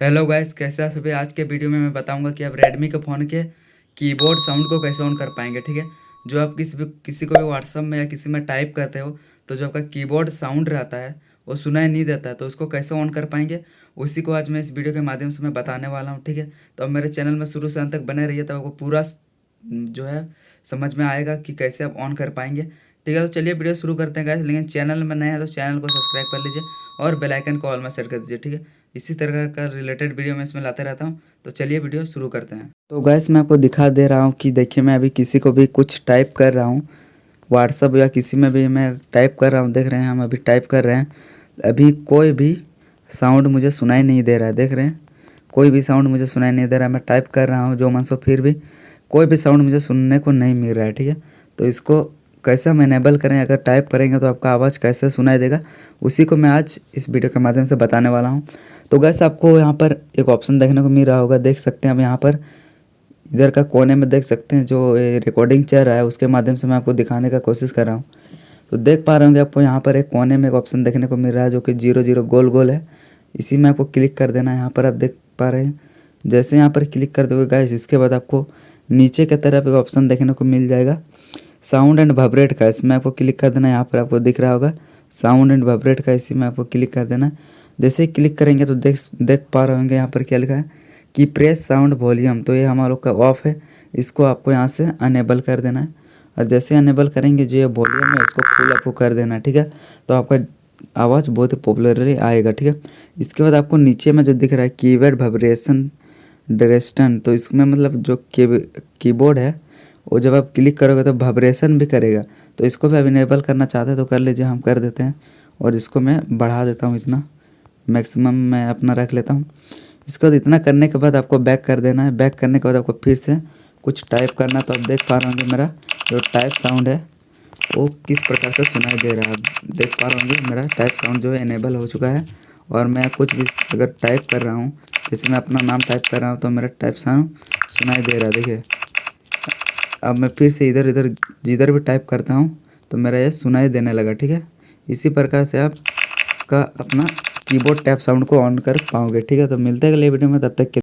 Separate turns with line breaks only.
Hello guys, कैसे हैं सभी। आज के वीडियो में मैं बताऊंगा कि आप रेडमी के फ़ोन के कीबोर्ड साउंड को कैसे ऑन कर पाएंगे। ठीक है, जो आप किसी को भी व्हाट्सअप में या किसी में टाइप करते हो तो जो आपका कीबोर्ड साउंड रहता है वो सुनाई नहीं देता है, तो उसको कैसे ऑन कर पाएंगे उसी को आज मैं इस वीडियो के माध्यम से मैं बताने वाला हूँ। ठीक है, तो अब मेरे चैनल में शुरू से अंत तक बने रहिए, तब आपको पूरा जो है समझ में आएगा कि कैसे आप ऑन कर पाएंगे। ठीक है, तो चलिए वीडियो शुरू करते हैं गाइस। लेकिन चैनल में नए हैं तो चैनल को सब्सक्राइब कर लीजिए और बेल आइकन को ऑल में सेट कर दीजिए। ठीक है, इसी तरह का रिलेटेड वीडियो मैं इसमें लाते रहता हूँ। तो चलिए वीडियो शुरू करते हैं। तो गैस मैं आपको दिखा दे रहा हूँ कि देखिए, मैं अभी किसी को भी कुछ टाइप कर रहा हूँ व्हाट्सअप या किसी में भी मैं टाइप कर रहा हूँ। देख रहे हैं, हम अभी टाइप कर रहे हैं। अभी कोई भी साउंड मुझे सुनाई नहीं दे रहा है। देख रहे हैं, कोई भी साउंड मुझे सुनाई नहीं दे रहा है। मैं टाइप कर रहा हूँ जो मन सो, फिर भी कोई भी साउंड मुझे सुनने को नहीं मिल रहा है। ठीक है, तो इसको कैसे हम इनेबल करें, अगर टाइप करेंगे तो आपका आवाज़ कैसे सुनाई देगा, उसी को मैं आज इस वीडियो के माध्यम से बताने वाला हूँ। तो गैस आपको यहाँ पर एक ऑप्शन देखने को मिल रहा होगा, देख सकते हैं आप यहाँ पर इधर का कोने में देख सकते हैं जो रिकॉर्डिंग चल रहा है, उसके माध्यम से मैं आपको दिखाने का कोशिश कर रहा हूँ। तो देख पा रहे होंगे आपको यहाँ पर एक कोने में एक ऑप्शन देखने को मिल रहा है जो कि 00 गोल गोल है। इसी में आपको क्लिक कर देना है। यहाँ पर आप देख पा रहे हैं, जैसे यहाँ पर क्लिक कर दोगे गाइस, इसके बाद आपको नीचे की तरफ एक ऑप्शन देखने को मिल जाएगा साउंड एंड वाइब्रेट का। इसमें आपको क्लिक कर देना है। यहाँ पर आपको दिख रहा होगा साउंड एंड वाइब्रेट का, इसी में आपको क्लिक कर देना है। जैसे ही क्लिक करेंगे तो देख पा रहे होंगे यहाँ पर क्या लिखा है कि प्रेस साउंड वॉल्यूम। तो ये हमारे लोग का ऑफ है, इसको आपको यहाँ से अनेबल कर देना है। और जैसे अनेबल करेंगे जो ये वॉल्यूम है इसको फुल आपको कर देना है। ठीक है, तो आपका आवाज़ बहुत ही पॉपुलरली आएगा। ठीक है, इसके बाद आपको नीचे में जो दिख रहा है कीबोर्ड वाइब्रेशन ड्रेस्टन, तो इसमें मतलब जो कीबोर्ड है वो जब आप क्लिक करोगे तो वाइब्रेशन भी करेगा। तो इसको भी आप इनेबल करना चाहते हैं तो कर लीजिए, हम कर देते हैं। और इसको मैं बढ़ा देता हूँ, इतना मैक्सिमम मैं अपना रख लेता हूँ। इसके बाद इतना करने के बाद आपको बैक कर देना है। बैक करने के बाद आपको फिर से कुछ टाइप करना। तो आप देख पा रहे होंगे मेरा जो टाइप साउंड है वो किस प्रकार से सुनाई दे रहा है। देख पा रहे होंगे मेरा टाइप साउंड जो है इनेबल हो चुका है। और मैं कुछ भी अगर टाइप कर रहा हूँ, जैसे मैं अपना नाम टाइप कर रहा हूँ तो मेरा टाइप साउंड सुनाई दे रहा है। देखिए, अब मैं फिर से इधर इधर जिधर भी टाइप करता हूँ तो मेरा ये सुनाई देने लगा। ठीक है, इसी प्रकार से आप का अपना कीबोर्ड टैप साउंड को ऑन कर पाओगे। ठीक है, तो मिलते हैं अगले वीडियो में, तब तक के